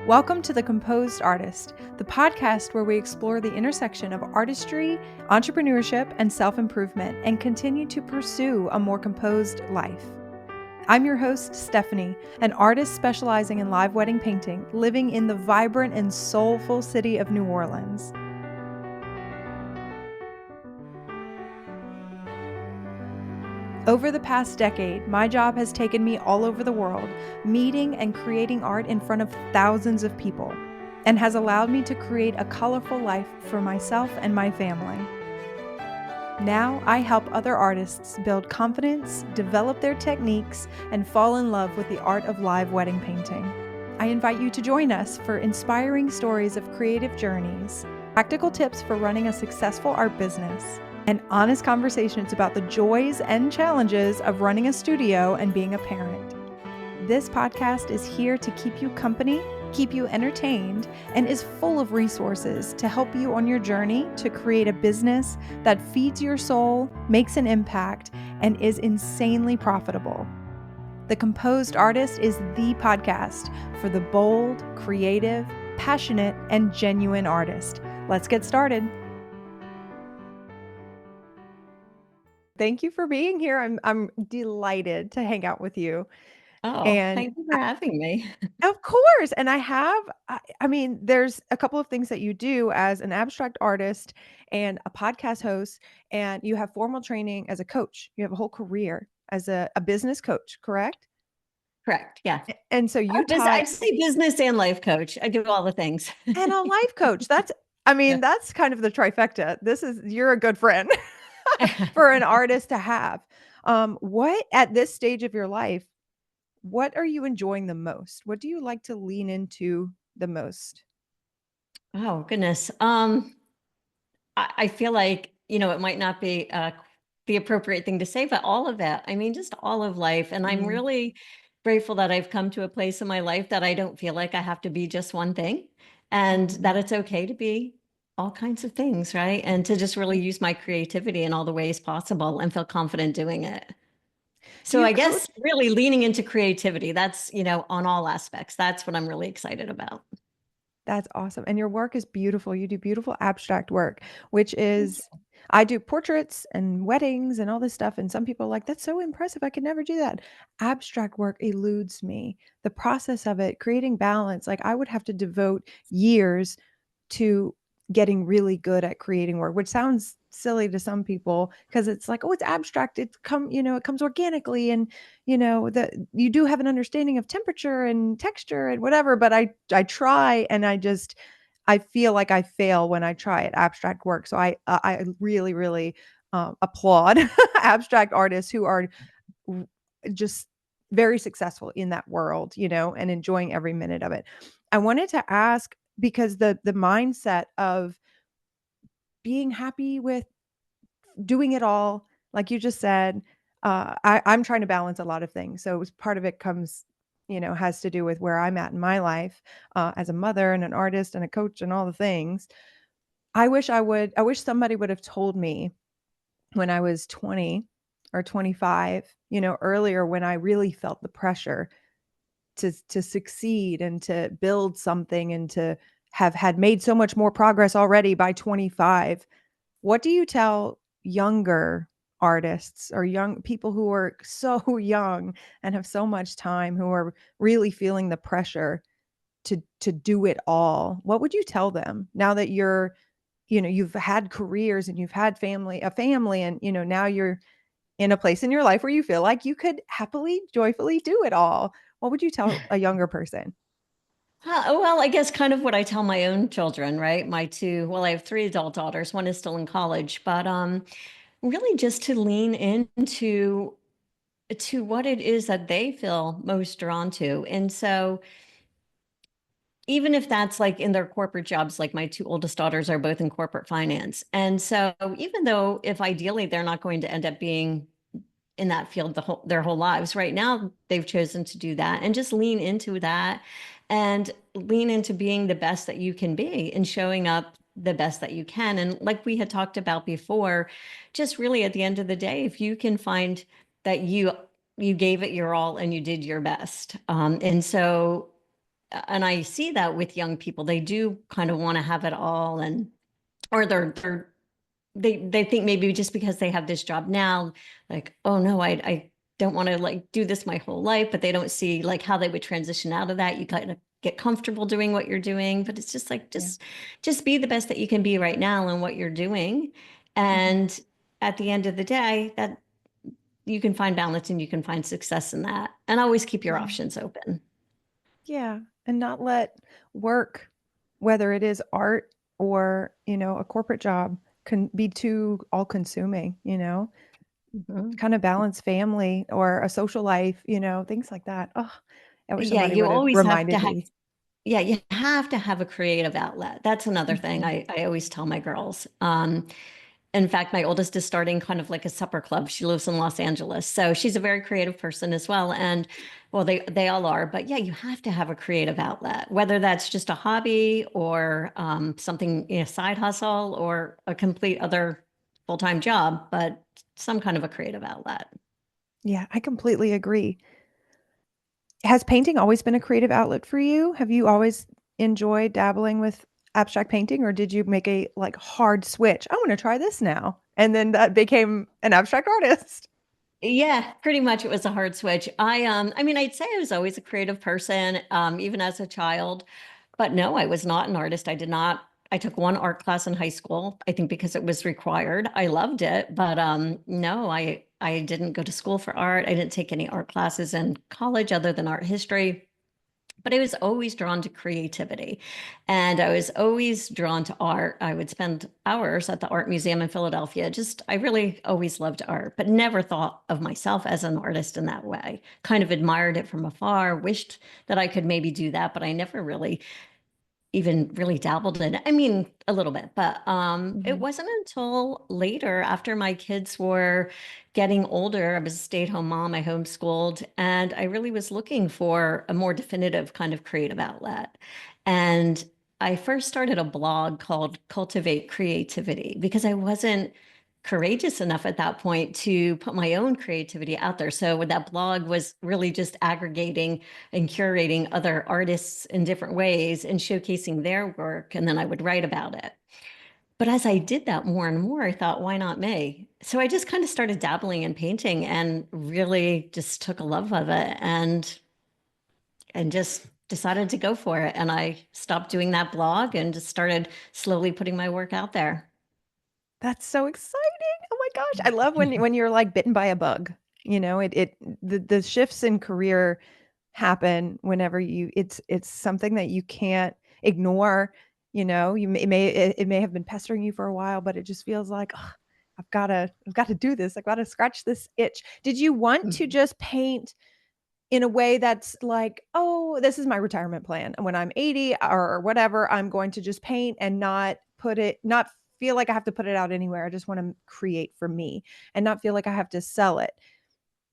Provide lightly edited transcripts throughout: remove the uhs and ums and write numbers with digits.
Welcome to The Composed Artist, the podcast where we explore the intersection of artistry, entrepreneurship, and self-improvement and continue to pursue a more composed life. I'm your host, Stephanie, an artist specializing in live wedding painting, living in the vibrant and soulful city of New Orleans. Over the past decade, my job has taken me all over the world, meeting and creating art in front of thousands of people, and has allowed me to create a colorful life for myself and my family. Now, I help other artists build confidence, develop their techniques, and fall in love with the art of live wedding painting. I invite you to join us for inspiring stories of creative journeys, practical tips for running a successful art business, and honest conversations about the joys and challenges of running a studio and being a parent. This podcast is here to keep you company, keep you entertained, and is full of resources to help you on your journey to create a business that feeds your soul, makes an impact, and is insanely profitable. The Composed Artist is the podcast for the bold, creative, passionate, and genuine artist. Let's get started. Thank you for being here. I'm delighted to hang out with you. Oh, And thank you for having me. of course, and I mean, there's a couple of things that you do as an abstract artist and a podcast host, and you have formal training as a coach. You have a whole career as a business coach, correct? Correct. Yeah. And so you tie I'd say business and life coach. I do all the things. and a life coach. That's kind of the trifecta. You're a good friend for an artist to have. What at this stage of your life, what are you enjoying the most? What do you like to lean into the most? Oh, goodness. I feel like, it might not be the appropriate thing to say, but all of that. I mean, just all of life. And I'm Mm. really grateful that I've come to a place in my life that I don't feel like I have to be just one thing and Mhm. that it's okay to be all kinds of things, right? And to just really use my creativity in all the ways possible and feel confident doing it. Do So you I guess coach? really leaning into creativity, that's, on all aspects. That's what I'm really excited about. That's awesome, and your work is beautiful. You do beautiful abstract work, which Thank is you. I do portraits and weddings and all this stuff, and some people are like, "That's so impressive, I could never do that." Abstract work eludes me. The process of it, creating balance, like, I would have to devote years to getting really good at creating work, which sounds silly to some people because it's like, oh, it's abstract. It comes organically, and that you do have an understanding of temperature and texture and whatever. But I try, and I feel like I fail when I try at abstract work. So I really really applaud abstract artists who are just very successful in that world, and enjoying every minute of it. I wanted to ask because the mindset of being happy with doing it all, like you just said, I'm trying to balance a lot of things. So part of it comes, has to do with where I'm at in my life as a mother and an artist and a coach and all the things. I wish somebody would have told me when I was 20 or 25, earlier when I really felt the pressure to succeed and to build something and to have had made so much more progress already by 25. What do you tell younger artists or young people who are so young and have so much time, who are really feeling the pressure to do it all? What would you tell them now that you've had careers and you've had a family, and now you're in a place in your life where you feel like you could happily, joyfully do it all? What would you tell a younger person? Well, I guess kind of what I tell my own children, right? I have three adult daughters. One is still in college, but really just to lean into to what it is that they feel most drawn to. And so even if that's like in their corporate jobs, like my two oldest daughters are both in corporate finance. And so even though if ideally they're not going to end up being in that field their whole lives, right now they've chosen to do that and just lean into that and lean into being the best that you can be and showing up the best that you can. And like we had talked about before, just really at the end of the day, if you can find that you gave it your all and you did your best. And so and I see that with young people. They do kind of want to have it all, and or they think maybe just because they have this job now, like, oh no, I don't want to like do this my whole life, but they don't see like how they would transition out of that. You kind of get comfortable doing what you're doing, but it's just like Yeah. just be the best that you can be right now in what you're doing. Mhm. And at the end of the day, that you can find balance and you can find success in that. And always keep your Yeah. options open. Yeah, and not let work, whether it is art or, a corporate job, can be too all-consuming, Mhm. Kinda balance family or a social life, things like that. Oh, I wish Yeah, somebody you would've always have to reminded have me. yeah, you have to have a creative outlet. That's another thing Mhm. I always tell my girls. In fact, my oldest is starting kind of like a supper club. She lives in Los Angeles, so she's a very creative person as well. And well, they all are. But yeah, you have to have a creative outlet, whether that's just a hobby or something, side hustle or a complete other full-time job, but some kind of a creative outlet. Yeah, I completely agree. Has painting always been a creative outlet for you? Have you always enjoyed dabbling with abstract painting, or did you make a, like, hard switch? "I wanna try this now," and then that became an abstract artist? Yeah, pretty much it was a hard switch. I mean, I'd say I was always a creative person, even as a child, but no, I was not an artist. I took one art class in high school, I think because it was required. I loved it, but no, I didn't go to school for art. I didn't take any art classes in college other than art history. But I was always drawn to creativity and I was always drawn to art. I would spend hours at the art museum in Philadelphia. I really always loved art, but never thought of myself as an artist in that way. Kind of admired it from afar, wished that I could maybe do that, but I never really even really dabbled in it. I mean, a little bit, but it Mhm. wasn't until later, after my kids were getting older, I was a stay-at-home mom, I homeschooled, and I really was looking for a more definitive kind of creative outlet. And I first started a blog called Cultivate Creativity because I wasn't courageous enough at that point to put my own creativity out there. So that blog was really just aggregating and curating other artists in different ways and showcasing their work. And then I would write about it. But as I did that more and more, I thought, why not me? So I just kind of started dabbling in painting and really just took a love of it and just decided to go for it. And I stopped doing that blog and just started slowly putting my work out there. That's so exciting. Oh my gosh. I love when you're, like, bitten by a bug, the shifts in career happen whenever it's something that you can't ignore, it may have been pestering you for a while, but it just feels like, "Ugh, I've gotta do this. I've gotta scratch this itch." Did you want to just paint in a way that's like, "Oh, this is my retirement plan, and when I'm 80 or whatever, I'm going to just paint and not feel like I have to put it out anywhere. I just wanna create for me and not feel like I have to sell it."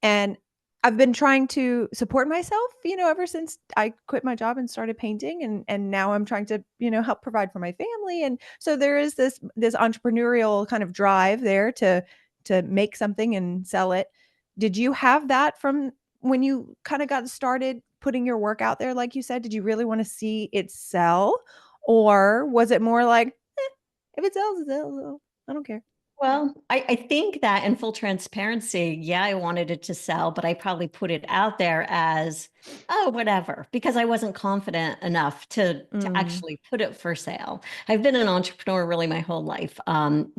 And I've been trying to support myself, ever since I quit my job and started painting, and now I'm trying to, help provide for my family, and so there is this entrepreneurial kind of drive there to make something and sell it. Did you have that from when you kinda got started putting your work out there, like you said? Did you really wanna see it sell? Or was it more like, if it sells, it sells. I don't care." Well, I think that in full transparency, yeah, I wanted it to sell, but I probably put it out there as, oh, whatever, because I wasn't confident enough to Mm, actually put it for sale. I've been an entrepreneur really my whole life,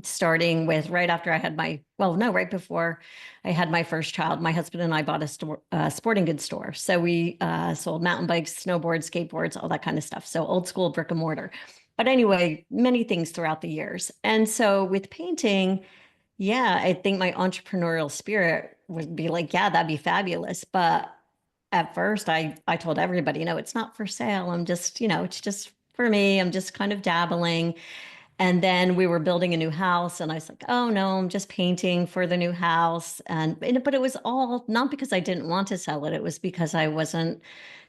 starting with right after I had well, no, right before I had my first child. My husband and I bought a sporting goods store. So we sold mountain bikes, snowboards, skateboards, all that kind of stuff. So old school brick and mortar. But anyway, many things throughout the years. And so with painting, yeah, I think my entrepreneurial spirit would be like, yeah, that'd be fabulous. But at first I told everybody, it's not for sale. I'm just, it's just for me. I'm just kind of dabbling. And then we were building a new house and I was like, oh no, I'm just painting for the new house. But it was all not because I didn't want to sell it. It was because I wasn't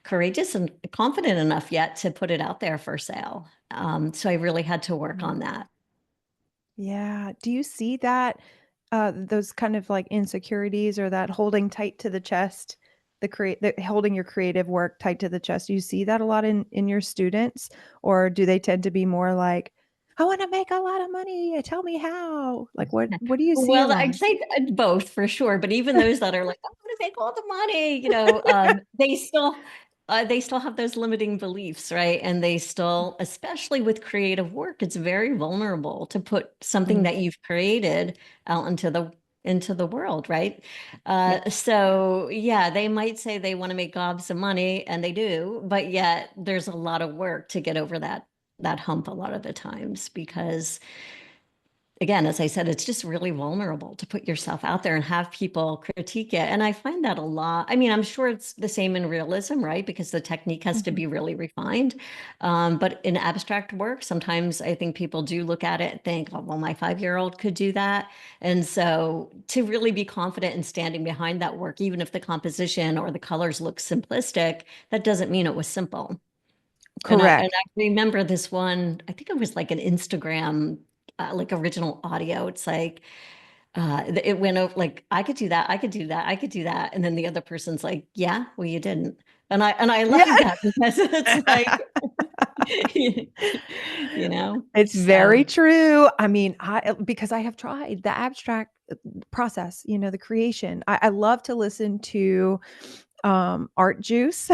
courageous and confident enough yet to put it out there for sale. So I really had to work mm. on that. Yeah. Do you see that, those kind of, like, insecurities or that holding tight to the chest? the holding your creative work tight to the chest? Do you see that a lot in your students, or do they tend to be more like, I want to make a lot of money, tell me how? Like what do you see a Well, lot I'd of? say both for sure. But even those that are like, I'm going to make all the money, they still have those limiting beliefs, right? And they still, especially with creative work, it's very vulnerable to put something Mm, that you've created out into the world, right? yeah. So yeah, they might say they want to make gobs of money, and they do, but yet there's a lot of work to get over that hump a lot of the times because again, as I said, it's just really vulnerable to put yourself out there and have people critique it. And I find that a lot. I mean, I'm sure it's the same in realism, right? Because the technique has to Mhm. be really refined. But in abstract work, sometimes I think people do look at it and think, oh, well, my 5-year-old could do that. And so to really be confident in standing behind that work, even if the composition or the colors look simplistic, that doesn't mean it was simple. And Correct. I remember this one, I think it was like an Instagram, like original audio. It's like, it went over like, I could do that, I could do that, I could do that. And then the other person's like, yeah, well, you didn't. And I love Yeah. that because it's like, It's very so true. I mean, I because I have tried the abstract process, the creation. I love to listen to Art Juice.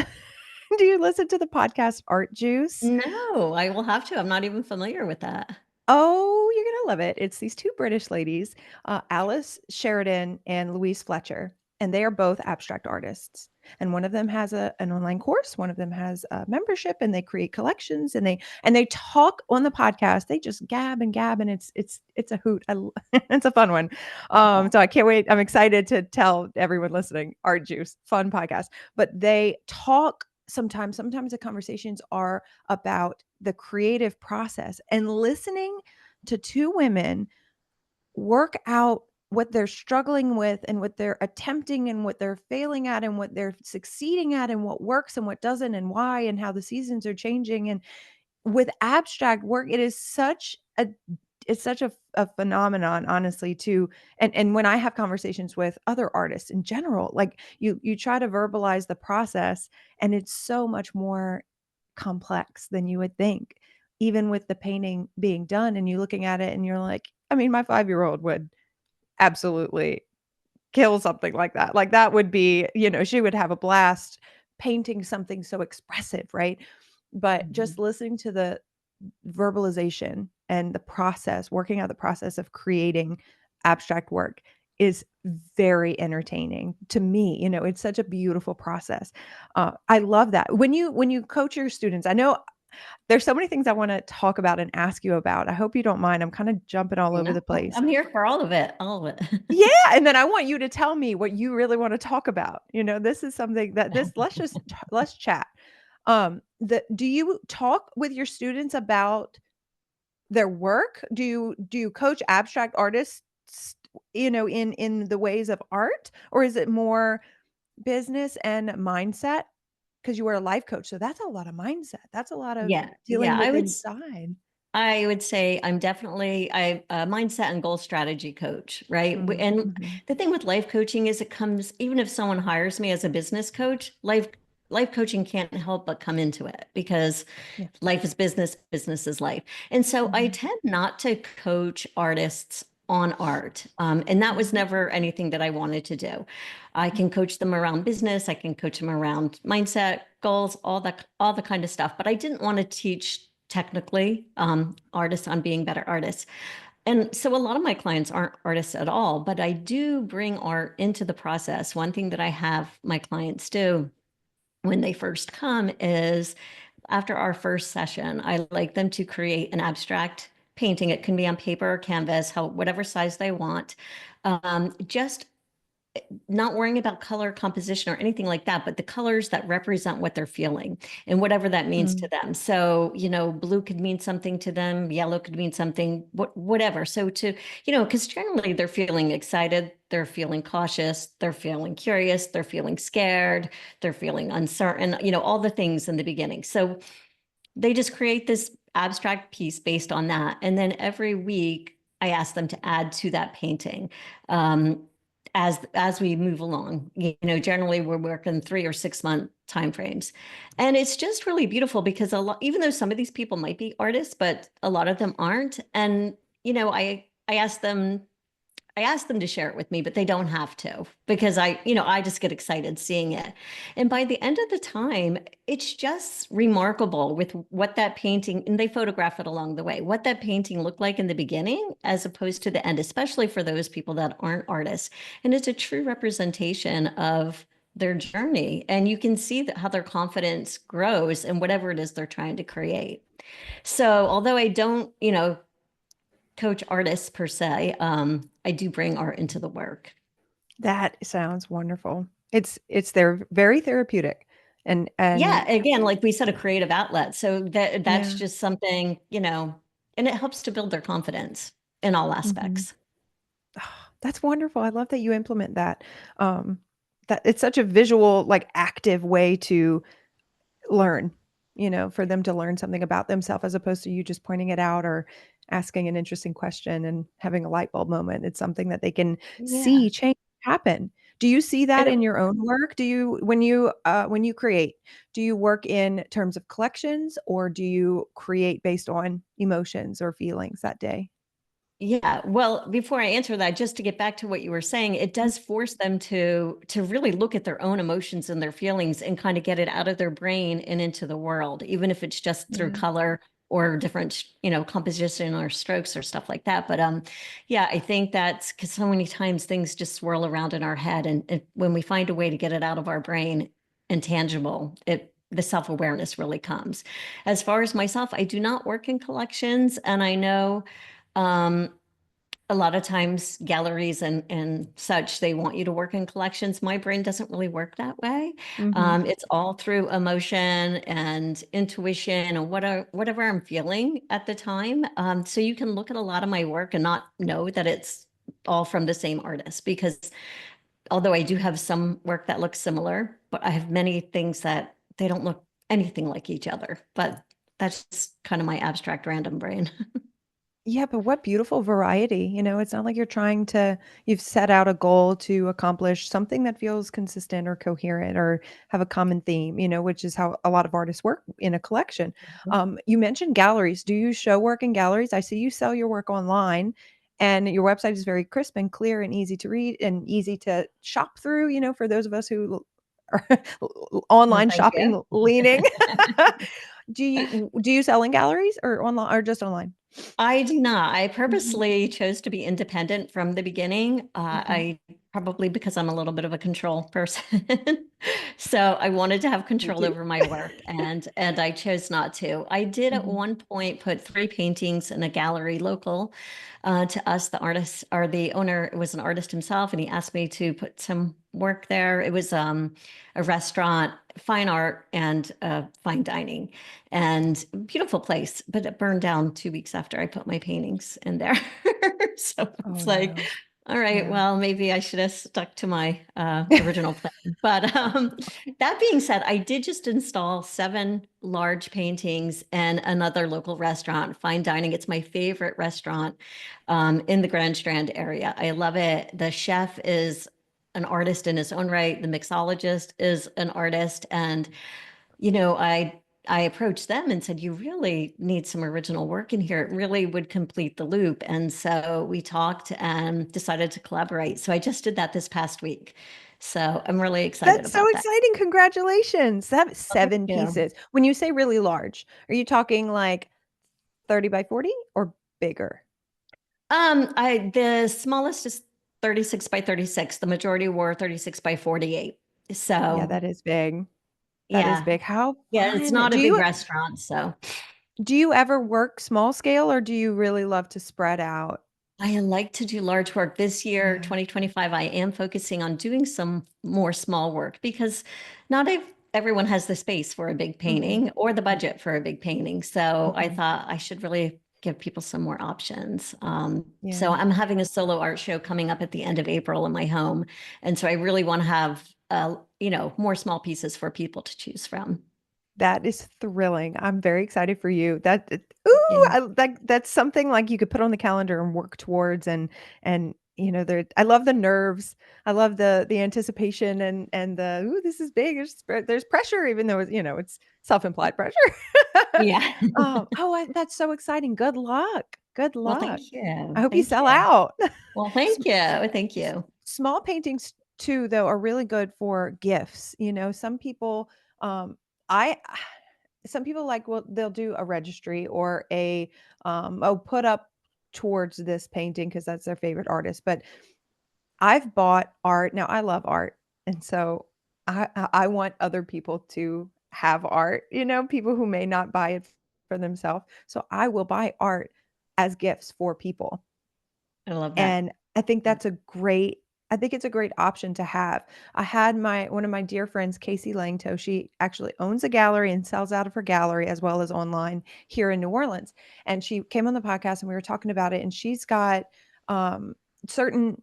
Do you listen to the podcast Art Juice? no, I will have to. I'm not even familiar with that. Oh, you're gonna love it. It's these two British ladies, Alice Sheridan and Louise Fletcher, and they are both abstract artists. And one of them has an online course. One of them has a membership, and they create collections. And they talk on the podcast. They just gab and gab, and it's a hoot. It's a fun one. Oh, So I can't wait. I'm excited to tell everyone listening. Art Juice, fun podcast. But they talk sometimes. Sometimes the conversations are about the creative process, and listening to two women work out what they're struggling with and what they're attempting and what they're failing at and what they're succeeding at and what works and what doesn't and why and how the seasons are changing. And with abstract work, it's such a phenomenon, honestly, to and when I have conversations with other artists in general, like you try to verbalize the process, and it's so much more complex than you would think, even with the painting being done and you looking at it and you're like, I mean, my 5-year-old would absolutely kill something like that. Like that would be, she would have a blast painting something so expressive, right? But mhm. just listening to the verbalization and the process, working out the process of creating abstract work is very entertaining to me. It's such a beautiful process. I love that. When you coach your students, I know there's so many things I want to talk about and ask you about. I hope you don't mind. I'm kind of jumping all over No, the place. I'm here for all of it, all of Yeah, it. and then I want you to tell me what you really want to talk about. This is something that this let's chat. Do you talk with your students about their work? Do you coach abstract artists, in the ways of art, or is it more business and mindset? Because you were a life coach, so that's a lot of mindset. That's a lot of Yeah, dealing yeah. with inside. I would say I'm definitely a mindset and goal strategy coach, right? And Mhm. the thing with life coaching is it comes even if someone hires me as a business coach, life coaching can't help but come into it because Yeah. life is business, business is life. And so I Mhm. tend not to coach artists on art. And that was Mhm. never anything that I wanted to do. I can coach them around business, I can coach them around mindset, goals, all the kind of stuff. But I didn't want to teach technically artists on being better artists. And so a lot of my clients aren't artists at all, but I do bring art into the process. One thing that I have my clients do when they first come is after our first session, I like them to create an abstract painting. It can be on paper or canvas, whatever size they want. Just not worrying about color composition or anything like that, but the colors that represent what they're feeling and whatever that means to Mm. them. So, blue could mean something to them, yellow could mean something, whatever. So because generally they're feeling excited, they're feeling cautious, they're feeling curious, they're feeling scared, they're feeling uncertain, all the things in the beginning. So they just create this abstract piece based on that. And then every week I ask them to add to that painting. Um, as we move along. Generally we're working 3 or 6 month time frames. And it's just really beautiful because even though some of these people might be artists, but a lot of them aren't. And I ask them to share it with me, but they don't have to because I just get excited seeing it. And by the end of the time, it's just remarkable with what that painting, and they photograph it along the way, what that painting looked like in the beginning as opposed to the end, especially for those people that aren't artists. And it's a true representation of their journey. And you can see that how their confidence grows in whatever it is they're trying to create. So although I don't, coach artists per se, I do bring art into the work. That sounds wonderful. They're very therapeutic and Yeah, again, like we said, a creative outlet. So that's yeah. just something, and it helps to build their confidence in all Mhm. aspects. That's wonderful. I love that you implement that. That it's such a visual, like, active way to learn, for them to learn something about themselves as opposed to you just pointing it out or asking an interesting question and having a light bulb moment. It's something that they can Yeah. see change happen. Do you see that And in your own work? Do you when you create, do you work in terms of collections or do you create based on emotions or feelings that day? Yeah, well, before I answer that, just to get back to what you were saying, it Mm, does force them to really look at their own emotions and their feelings and kind of get it out of their brain and into the world, even if it's just through yeah. color or different, composition or strokes or stuff like that. But yeah, I think that's because so many times things just swirl around in our head, and when we find a way to get it out of our brain and tangible, the self-awareness really comes. As far as myself, I do not work in collections, and I know um, a lot of times galleries and such, they want you to work in collections. My brain doesn't really work that way. Mhm. It's all through emotion and intuition and whatever I'm feeling at the time. So you can look at a lot of my work and not know that it's all from the same artist, because although I do have some work that looks similar, but I have many things that they don't look anything like each other. But that's just kind of my abstract random brain. Yeah, but what beautiful variety, it's not like you've set out a goal to accomplish something that feels consistent or coherent or have a common theme, which is how a lot of artists work in a collection. You mentioned galleries. Do you show work in galleries? I see you sell your work online and your website is very crisp and clear and easy to read and easy to shop through, for those of us who are Well, online thank you. shopping leaning. Do you sell in galleries or online or just online? I do not. I Mhm. purposely chose to be independent from the beginning. Mhm. I probably because I'm a little bit of a control person. So I wanted to have Me control too. over my work, and I chose not to. I did at Mhm. one point put 3 paintings in a gallery local to us. The artist or the owner was an artist himself, and he asked me to put some work there. It was a restaurant, fine art, and fine dining, and beautiful place, but it burned down 2 weeks after I put my paintings in there. So Oh, it's like, no. all right, Yeah. well, maybe I should have stuck to my original plan. But that being said, I did just install 7 large paintings in another local restaurant, fine dining. It's my favorite restaurant in the Grand Strand area. I love it. The chef is an artist in his own right. The mixologist is an artist, and I approached them and said, you really need some original work in here. It really would complete the loop. And so we talked and decided to collaborate. So I just did that this past week. So I'm really excited That's so about that. exciting, congratulations. That Oh, thank 7 you. pieces. When you say really large, are you talking like 30 by 40 or bigger? The smallest is 36 by 36. The majority were 36 by 48. Yeah, So that is big. That is yeah. big. How Yeah, it's fun. not a Do big you restaurant. So do you ever work small scale or do you really love to spread out? I like to do large work. This year, Yeah. 2025, I am focusing on doing some more small work because everyone has the space for a big Mhm. painting or the Yeah. budget for a big painting. So I Mhm. thought I should really give people some more options. So Yeah. I'm having a solo art show coming up at the end of April in my home. And so I really want to have, more small pieces for people to choose from. That is thrilling. I'm very excited for you. That Thank ooh, you. that's something like you could put on the calendar and work towards and I love the nerves. I love the anticipation and the, "Ooh, this is big. There's pressure," even though it's self-implied pressure. Yeah. That's so exciting. Good luck. Good Well, luck. thank I you. hope you Thank sell you. out. Well, Sm thank you. Thank s you. Small paintings too, though, are really good for gifts. Some people, I some people they'll do a registry or put up towards this painting because that's their favorite artist. But I've bought art. Now I love art, and so I want other people to have art, people who may not buy it for themselves. So I will buy art as gifts for people. I love that. And I think it's a great option to have. I had my one of my dear friends, Casey Langto, she actually owns a gallery and sells out of her gallery as well as online here in New Orleans. And she came on the podcast and we were talking about it. And she's got um, certain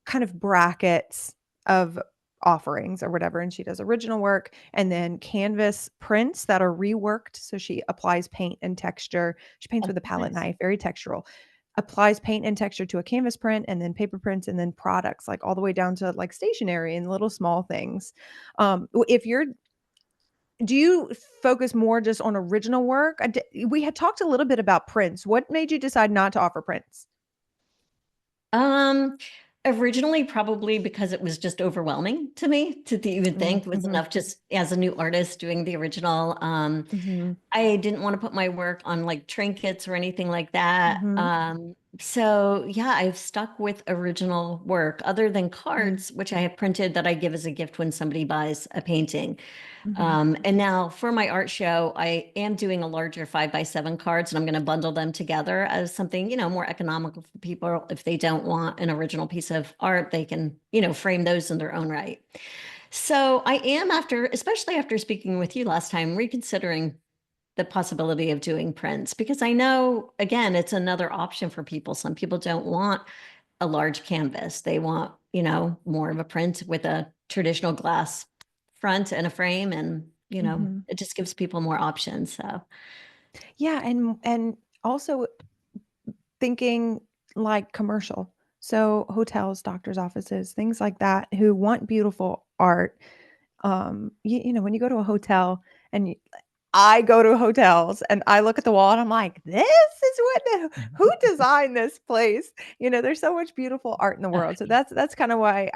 kind of brackets of offerings or whatever. And she does original work and then canvas prints that are reworked. So she applies paint and texture. She paints Oh, with a palette nice. knife, very textural, applies paint and texture to a canvas print and then paper prints and then products, like all the way down to like stationery and little small things. If you're Do you focus more just on original work? We had talked a little bit about prints. What made you decide not to offer prints? Um, Originally probably because it was just overwhelming to me to even think was Mm-hmm. enough just as a new artist doing the original. Mm-hmm. I didn't want to put my work on like trinkets or anything like that. Mm-hmm. So yeah, I've stuck with original work other than Yeah. cards, which I have printed that I give as a gift when somebody buys a painting. Mm-hmm. And now for my art show, I am doing a larger 5x7 cards and I'm going to bundle them together as something, more economical for people. If they don't want an original piece of art, they can, frame those in their own right. So I am especially after speaking with you last time, reconsidering the possibility of doing prints because I know, again, it's another option for people. Some people don't want a large canvas. They want, more of a print with a traditional glass front and a frame and, Mm-hmm. it just gives people more options. So, Yeah, and also thinking like commercial. So hotels, doctors' offices, things like that who want beautiful art. When you go to a hotel and I go to hotels and I look at the wall and I'm like, this is who designed this place? There's so much beautiful art in the uh, world. So that's kind of why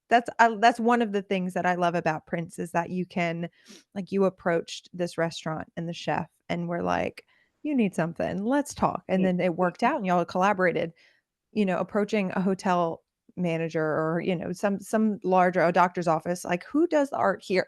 that's one of the things that I love about Prince is that you approached this restaurant and the chef and we're like, you need something, let's talk. And yeah, then it worked out and y'all collaborated, approaching a hotel manager or, some larger a doctor's office, like who does the art here?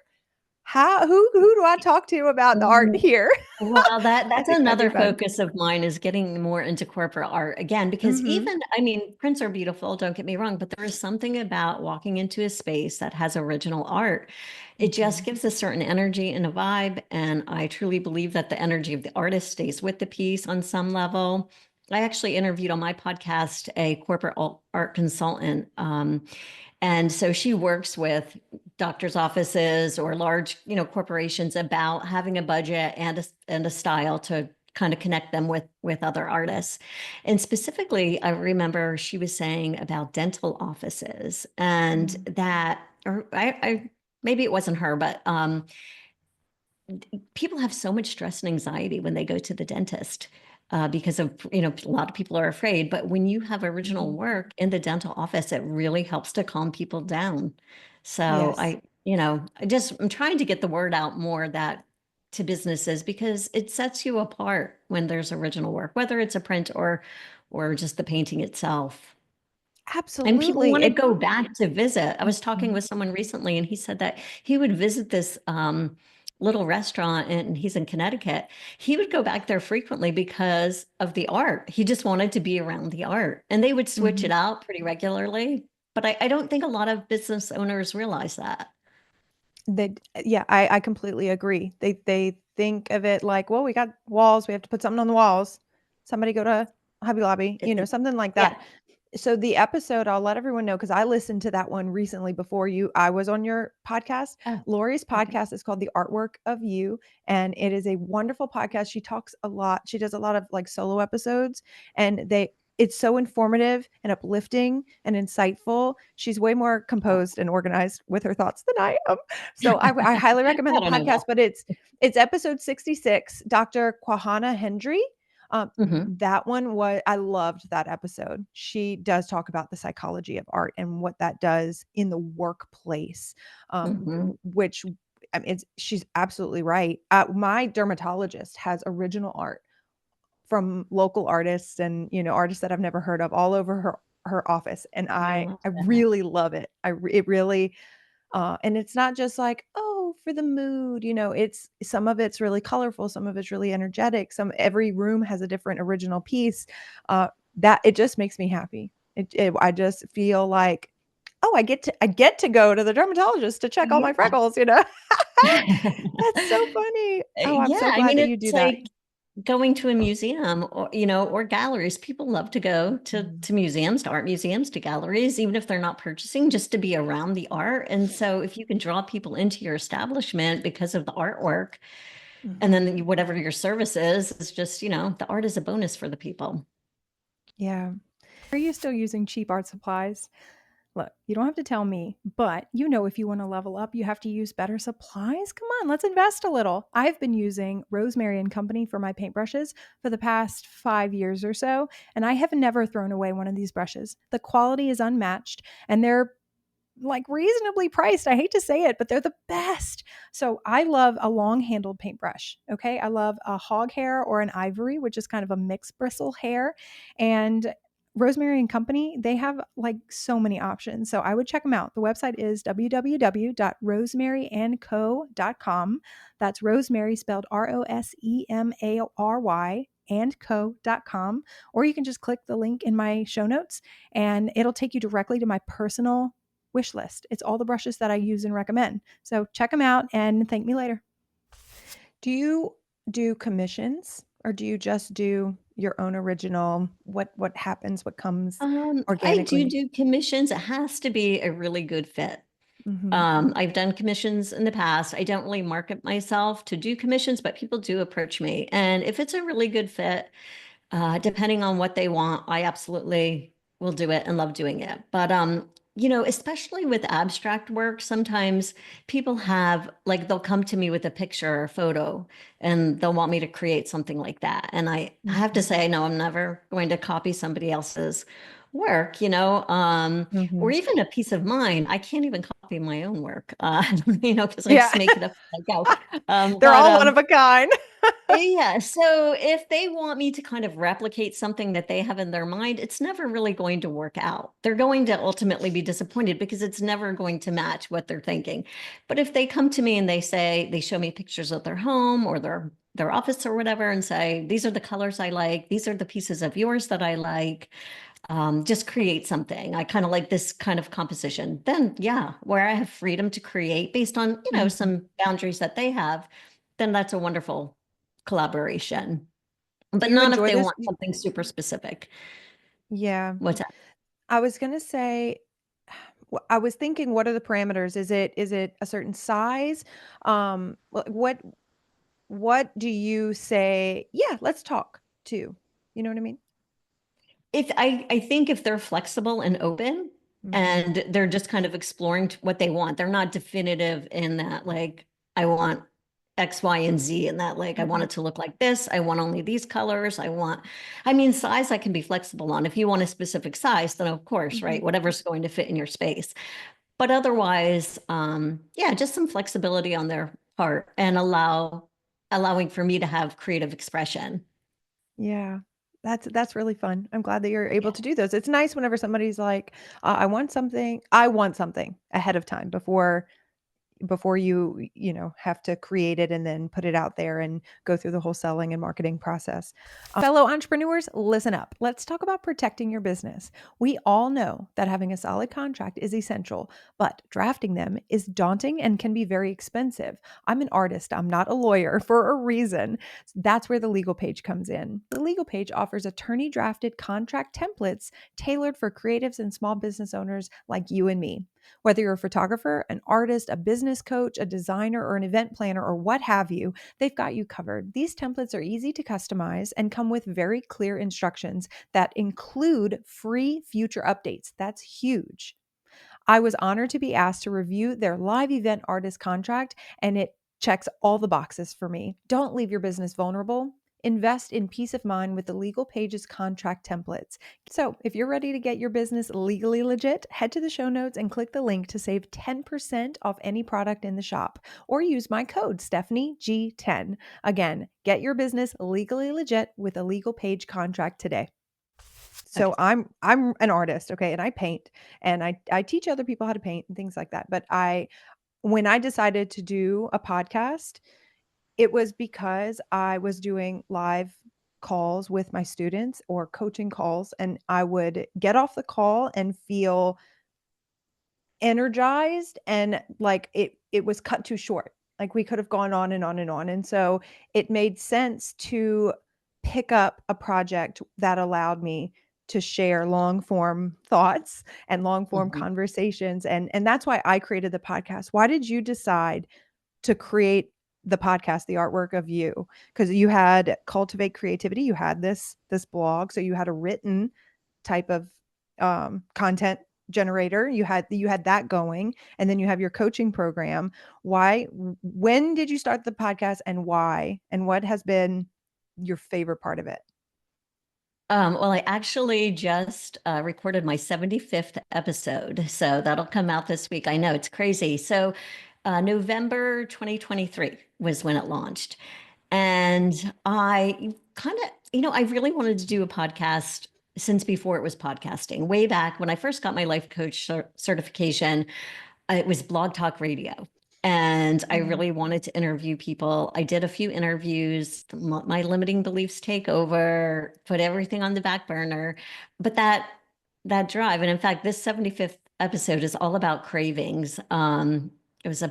Who do I talk to about the art yeah. here? Well, I that's think that'd be another fun. focus of mine is getting more into corporate art again, because Mhm. even, I mean, prints are beautiful, don't get me wrong, but there is something about walking into a space that has original art. It just Mhm. gives a certain energy and a vibe. And I truly believe that the energy of the artist stays with the piece on some level. I actually interviewed on my podcast a corporate art consultant. And so she works with doctors' offices or large, corporations about having a budget and a style to kind of connect them with other artists. And specifically, I remember she was saying about dental offices and Mm. that, or I maybe it wasn't her, but people have so much stress and anxiety when they go to the dentist because of, a lot of people are afraid. But when you have original Mhm. work in the dental office, it really helps to calm people down. So Yes. I'm trying to get the word out more that to businesses because it sets you apart when there's original work, whether it's a print or just the painting itself. And people Absolutely. want to go back to visit. I was talking Mhm. with someone recently, and he said that he would visit this little restaurant, and he's in Connecticut. He would go back there frequently because of the art. He just wanted to be around the art, and they would switch Mhm. it out pretty regularly. But I don't think a lot of business owners realize that. Yeah, I completely agree. They think of it like, well, we got walls, we have to put something on the walls. Somebody go to Hobby Lobby, something like Yeah. that. So the episode, I'll let everyone know because I listened to that one recently before I was on your podcast. Oh, Lori's okay. podcast is called The Artwork of You, and it is a wonderful podcast. She talks a lot. She does a lot of like solo episodes, and it's so informative and uplifting and insightful. She's way more composed and organized with her thoughts than I am. So I highly recommend I the don't know podcast, that. but it's episode 66, Dr. Kwahana Hendry. Um, Mhm, that one was, I loved that episode. She does talk about the psychology of art and what that does in the workplace, mhm. which I mean, she's absolutely right. My dermatologist has original art from local artists and artists that I've never heard of all over her office, and I I love I that. really love it. It really and it's not just like, oh, for the mood, it's some of it's really colorful, some of it's really energetic, every room has a different original piece. That it just makes me happy. I just feel like, oh, I get to go to the dermatologist to check all my Yeah. freckles. That's so funny. Oh, I'm Yeah, so I glad mean, that you it's do that. like going to a museum or, or galleries. People love to go to Mhm. to museums, to art museums, to galleries, even if they're not purchasing, just to be around the art. And so if you can draw people into your establishment because of the artwork, and Mhm. then whatever your service is, it's just, the art is a bonus for the people. Yeah. Are you still using cheap art supplies? Look, you don't have to tell me, but if you want to level up, you have to use better supplies. Come on, let's invest a little. I've been using Rosemary and Company for my paintbrushes for the past 5 years or so, and I have never thrown away one of these brushes. The quality is unmatched, and they're like reasonably priced. I hate to say it, but they're the best. So I love a long handled paintbrush. Okay. I love a hog hair or an ivory, which is kind of a mixed bristle hair. And Rosemary and Company, they have like so many options. So I would check them out. The website is www.rosemaryandco.com. That's Rosemary spelled Rosemary and co.com. Or you can just click the link in my show notes and it'll take you directly to my personal wish list. It's all the brushes that I use and recommend. So check them out and thank me later. Do you do commissions or do you just do your own original? What happens? What comes I do organically? do commissions. It has to be a really good fit. Mhm. I've done commissions in the past. I don't really market myself to do commissions, but people do approach me. And if it's a really good fit, depending on what they want, I absolutely will do it and love doing it. But especially with abstract work, sometimes people have like they'll come to me with a picture or a photo and they'll want me to create something like that. And I have to Mhm. say, no, I'm never going to copy somebody else's work, or Mhm. even a piece of mine. I can't even copy my own work, because I Yeah. just make it up as I go. They're But all one of a kind. yeah, so if they want me to kind of replicate something that they have in their mind, it's never really going to work out. They're going to ultimately be disappointed because it's never going to match what they're thinking. But if they come to me and they show me pictures of their home or their office or whatever and say, these are the colors I like, these are the pieces of yours that I like, just create something. I kind of like this kind of composition. Then yeah, where I have freedom to create based on, Mhm. some boundaries that they have, then that's a wonderful collaboration. Do But you not if enjoy they this? want something super specific. Yeah. What's that? I was gonna say, I was thinking, what are the parameters? Is it a certain size? What do you say? Yeah, let's talk to. You know what I mean? If I think if they're flexible and open Mhm. and they're just kind of exploring what they want, they're not definitive in that, like, I want X, Y, and Z, and that, like, I want Mhm. it to look like this. I want only these colors. I mean, size I can be flexible on. If you want a specific size, then of course, Mhm. right? Whatever's going to fit in your space. But otherwise, yeah, just some flexibility on their part and allowing for me to have creative expression. Yeah. That's really fun. I'm glad that you're able Yeah. to do those. It's nice whenever somebody's like, I want something ahead of time before you have to create it and then put it out there and go through the whole selling and marketing process. Fellow entrepreneurs, listen up. Let's talk about protecting your business. We all know that having a solid contract is essential, but drafting them is daunting and can be very expensive. I'm an artist, I'm not a lawyer for a reason. That's where the legal page comes in. The legal page offers attorney drafted contract templates tailored for creatives and small business owners like you and me. Whether you're a photographer, an artist, a business coach, a designer, or an event planner, or what have you, they've got you covered. These templates are easy to customize and come with very clear instructions that include free future updates. That's huge. I was honored to be asked to review their live event artist contract, and it checks all the boxes for me. Don't leave your business vulnerable. Invest in peace of mind with the Legal Pages contract templates. So, if you're ready to get your business legally legit, head to the show notes and click the link to save 10% off any product in the shop, or use my code StephanieG10. Again, get your business legally legit with a Legal Page contract today. So Okay. I'm an artist, okay, and I paint, and I teach other people how to paint and things like that. But when I decided to do a podcast, it was because I was doing live calls with my students or coaching calls, and I would get off the call and feel energized, and like it was cut too short. Like we could have gone on and on and on. And so it made sense to pick up a project that allowed me to share long form thoughts and long form Mhm. conversations. And that's why I created the podcast. Why did you decide to create the podcast, The Artwork of You? Because you had Cultivate Creativity, you had this blog, so you had a written type of content generator. You had that going, and then you have your coaching program. Why? When did you start the podcast, and why? And what has been your favorite part of it? Well, I actually just recorded my 75th episode, so that'll come out this week. I know it's crazy. So, November 2023 was when it launched. And I kind of, I really wanted to do a podcast since before it was podcasting. Way back when I first got my life coach certification, it was Blog Talk Radio. And I Mm. really wanted to interview people. I did a few interviews, my limiting beliefs take over, put everything on the back burner. But that drive, and in fact, this 75th episode is all about cravings. It was a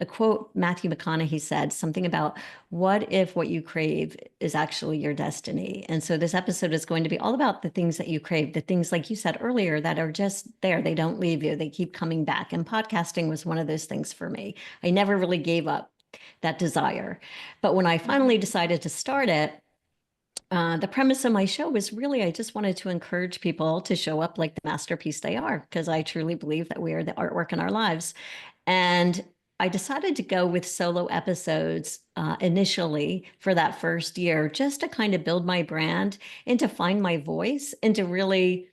quote Matthew McConaughey said, something about what if what you crave is actually your destiny? And so this episode is going to be all about the things that you crave, the things like you said earlier that are just there. They don't leave you. They keep coming back. And podcasting was one of those things for me. I never really gave up that desire. But when I Mhm. finally decided to start it, the premise of my show was really I just wanted to encourage people to show up like the masterpiece they are, because I truly believe that we are the artwork in our lives. And I decided to go with solo episodes initially for that first year, just to kind of build my brand and to find my voice and to really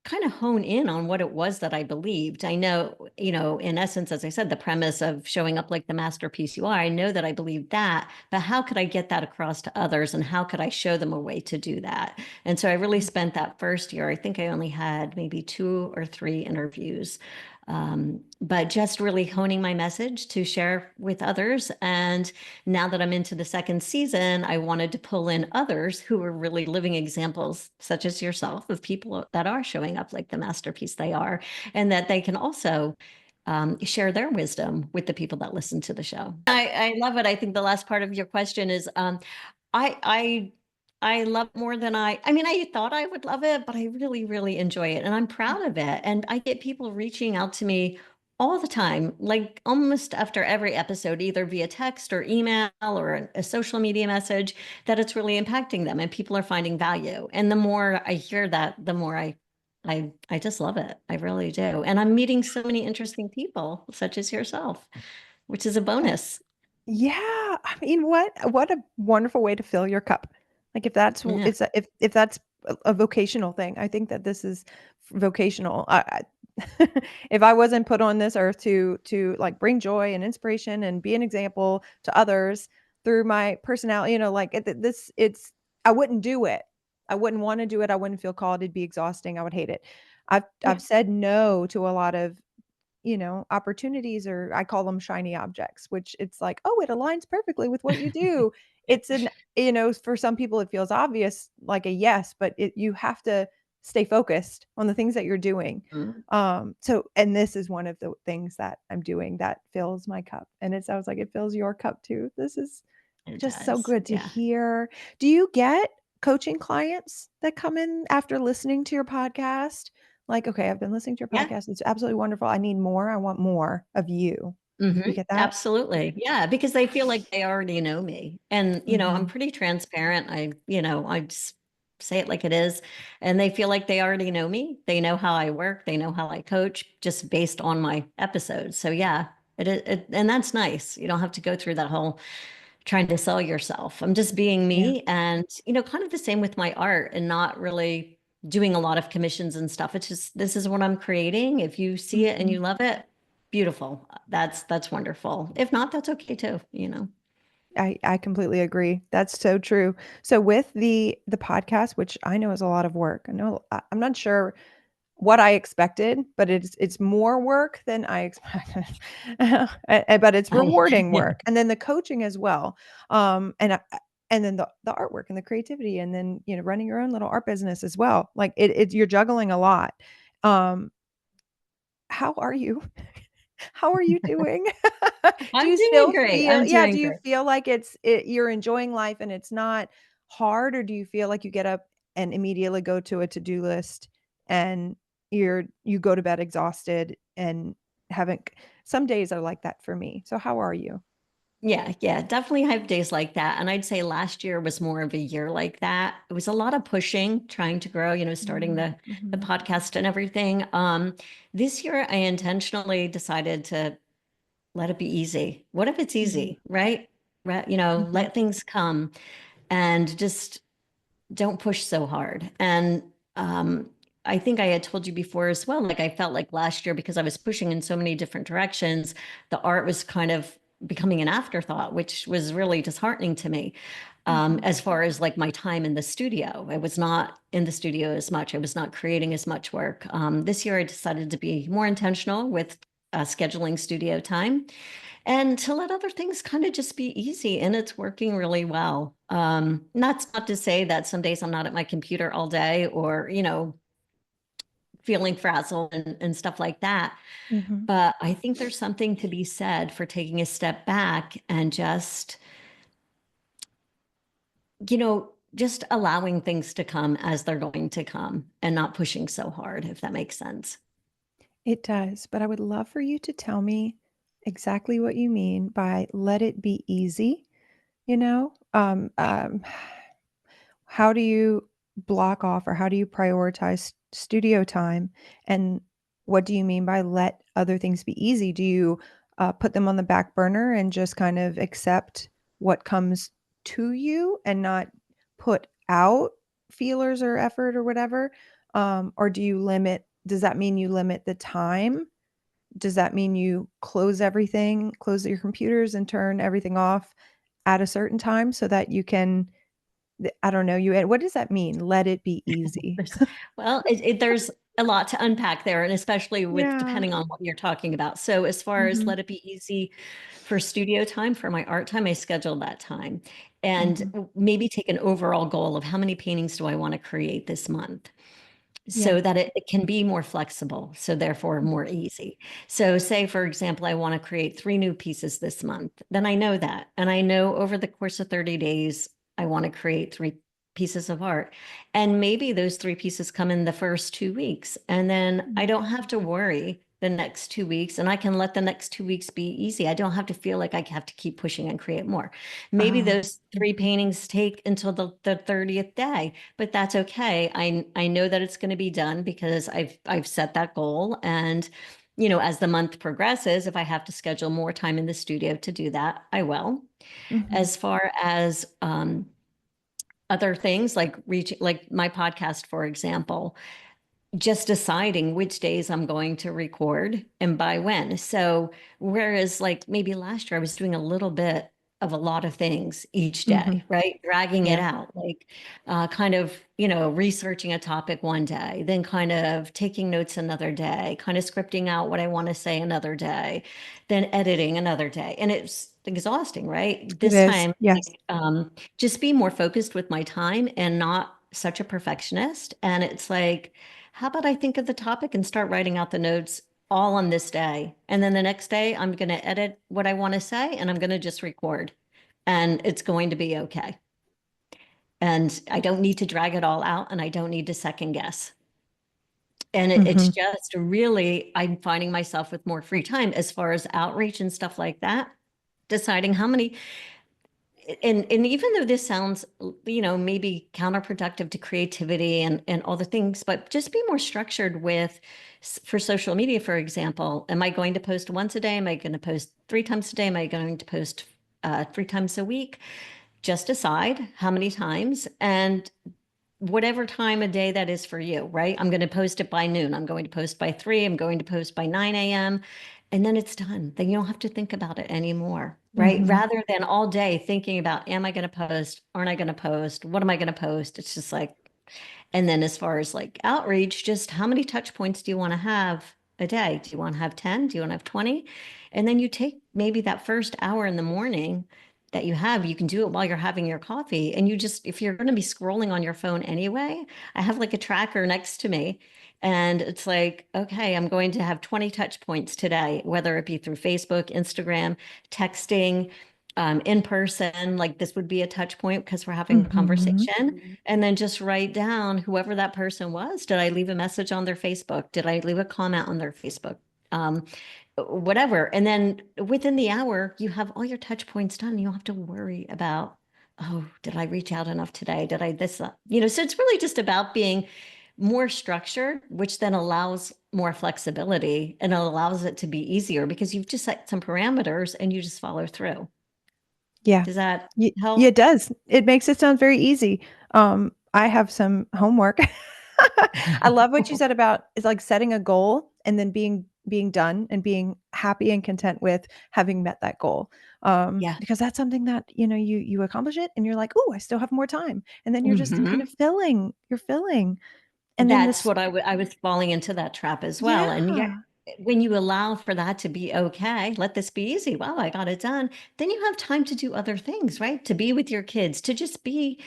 kind of hone in on what it was that I believed. I know, in essence, as I said, the premise of showing up like the masterpiece you are, I know that I believe that, but how could I get that across to others, and how could I show them a way to do that? And so I really spent that first year, I think I only had maybe 2 or 3 interviews. But just really honing my message to share with others. And now that I'm into the second season, I wanted to pull in others who are really living examples, such as yourself, of people that are showing up like the masterpiece they are, and that they can also share their wisdom with the people that listen to the show. I love it. I think the last part of your question is I I I love more than I mean, I thought I would love it, but I really, really enjoy it, and I'm proud of it. And I get people reaching out to me all the time, like almost after every episode, either via text or email or a social media message, that it's really impacting them and people are finding value. And the more I hear that, the more I just love it. I really do. And I'm meeting so many interesting people, such as yourself, which is a bonus. Yeah, I mean, what a wonderful way to fill your cup. Like if that's Yeah. it's if that's a vocational thing, I think that this is vocational. If I wasn't put on this earth to like bring joy and inspiration and be an example to others through my personality, like it's I wouldn't do it. I wouldn't want to do it. I wouldn't feel called. It'd be exhausting. I would hate it. I've Yeah. said no to a lot of opportunities, or I call them shiny objects, which it's like, oh, it aligns perfectly with what you do. It's for some people it feels obvious, like a yes, but you have to stay focused on the things that you're doing. Mm, And this is one of the things that I'm doing that fills my cup. And it sounds like it fills your cup too. This is it just so does. good to Yeah. hear. Do you get coaching clients that come in after listening to your podcast? Like, okay, I've been listening to your Yeah. podcast. It's absolutely wonderful. I need more. I want more of you. You get that? Absolutely. Yeah, because they feel like they already know me. And, I'm Mhm. pretty transparent. I just say it like it is. And they feel like they already know me. They know how I work. They know how I coach just based on my episodes. So yeah, and that's nice. You don't have to go through that whole trying to sell yourself. I'm just being Yeah. me and, kind of the same with my art and not really doing a lot of commissions and stuff. It's just this is what I'm creating. If you see it and Mhm. you love it, beautiful. That's wonderful. If not, that's okay too. I completely agree. That's so true. So with the podcast, which I know is a lot of work. I'm not sure what I expected, but it's more work than I expected. But it's I rewarding yeah. work. And then the coaching as well. And then the artwork and the creativity and then, running your own little art business as well. Like it you're juggling a lot. Um, how are you? How are you doing? Do I'm you doing still great. feel I'm yeah, doing do you great. feel like you're enjoying life and it's not hard, or do you feel like you get up and immediately go to a to-do list and you go to bed exhausted and haven't some days are like that for me. So how are you? Yeah, yeah, definitely have days like that. And I'd say last year was more of a year like that. It was a lot of pushing, trying to grow, starting Mm, the mhm, podcast and everything. This year I intentionally decided to let it be easy. What if it's mhm, easy, right? Right, mhm, let things come and just don't push so hard. And um, I think I had told you before as well, like I felt like last year because I was pushing in so many different directions, the art was kind of becoming an afterthought, which was really disheartening to me. mhm. As far as like my time in the studio, I was not in the studio as much. I was not creating as much work. This year, I decided to be more intentional with scheduling studio time and to let other things kind of just be easy, and it's working really well. Not to say that some days I'm not at my computer all day or feeling frazzled and stuff like that, Mhm. but I think there's something to be said for taking a step back and just allowing things to come as they're going to come and not pushing so hard, if that makes sense. It does, but I would love for you to tell me exactly what you mean by let it be easy, you know? How do you block off or how do you prioritize studio time? And what do you mean by let other things be easy? Do you put them on the back burner and just kind of accept what comes to you and not put out feelers or effort or whatever? Or does that mean you limit the time? Does that mean you close your computers and turn everything off at a certain time so that you can I don't know, what does that mean? Let it be easy. There's, well, there's a lot to unpack there, and especially with Yeah. depending on what you're talking about. So, as far as Mhm, let it be easy for studio time, for my art time, I schedule that time and mhm. maybe take an overall goal of how many paintings do I want to create this month Yeah. so that it can be more flexible, so therefore Mhm, more easy. So say, for example, I want to create 3 new pieces this month, then I know that. And I know over the course of 30 days, I want to create 3 pieces of art. And maybe those 3 pieces come in the first 2 weeks. And then I mhm. don't have to worry the next 2 weeks, and I can let the next 2 weeks be easy. I don't have to feel like I have to keep pushing and create more. Maybe Oh, those three mhm, paintings take until the 30th day, but that's okay. I know that it's going to be done because I've set that goal. And, as the month progresses, if I have to schedule more time in the studio to do that, I will. mhm, As far as other things like reaching, like my podcast, for example, just deciding which days I'm going to record and by when. So, whereas like maybe last year I was doing a little bit of a lot of things each mhm. day, right? Dragging it Yeah. out, like kind of, researching a topic one day, then kind of taking notes another day, kind of scripting out what I want to say another day, then editing another day. And it's exhausting, right? It This is. time, Yes. like, just be more focused with my time and not such a perfectionist. And it's like, how about I think of the topic and start writing out the notes all on this day? And then the next day, I'm going to edit what I want to say and I'm going to just record. And it's going to be okay. And I don't need to drag it all out and I don't need to second guess. And it's Mhm. just really, I'm finding myself with more free time as far as outreach and stuff like that, deciding how many, and even though this sounds, maybe counterproductive to creativity and all the things, but just be more structured with, for social media, for example, am I going to post once a day? Am I going to post 3 times a day? Am I going to post 3 times a week? Just decide how many times, and whatever time of day that is for you, right? I'm going to post it by noon. I'm going to post by 3. I'm going to post by 9 a.m. And then it's done. Then you don't have to think about it anymore, right? Mhm. Rather than all day thinking about, am I going to post? Aren't I going to post? What am I going to post? It's just like, and then as far as like outreach, just how many touch points do you want to have a day? Do you want to have 10? Do you want to have 20? And then you take maybe that first hour in the morning that you have, you can do it while you're having your coffee. And you just, if you're going to be scrolling on your phone anyway, I have like a tracker next to me. And it's like, okay, I'm going to have 20 touch points today, whether it be through Facebook, Instagram, texting, in person, like this would be a touch point because we're having a Mhm. conversation. And then just write down whoever that person was. Did I leave a message on their Facebook? Did I leave a comment on their Facebook? Um, Whatever. And then within the hour, you have all your touch points done. You don't have to worry about, oh, did I reach out enough today? Did I this, so it's really just about being more structured, which then allows more flexibility and it allows it to be easier because you've just set some parameters and you just follow through. Yeah. Does that Yeah, help? it does. It makes it sound very easy. I have some homework. I love what you said about it's like setting a goal and then being done and being happy and content with having met that goal. Yeah. Because that's something that, you accomplish it and you're like, "Oh, I still have more time." And then you're just kind of Hmm. filling. And then That's this what I was falling into that trap as well. And yet, yeah. when you allow for that to be okay, let this be easy. Wow, I got it done. Then you have time to do other things, right? To be with your kids, to just be,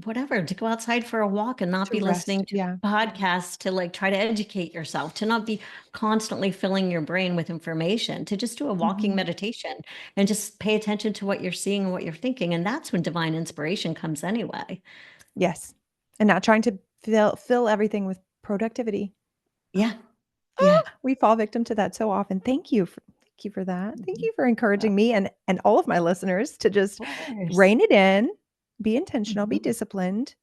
whatever, to go outside for a walk and not To be listening rest, to yeah. podcasts, to like try to educate yourself, to not be constantly filling your brain with information, to just do a walking Mhm. meditation and just pay attention to what you're seeing and what you're thinking. And that's when divine inspiration comes anyway. Yes. And not trying to fill everything with productivity. Yeah. Yeah. We fall victim to that so often. Thank you for that. Thank Mhm. you for Of encouraging me and all of my listeners to just course. rein it in, be intentional, be Mhm. disciplined.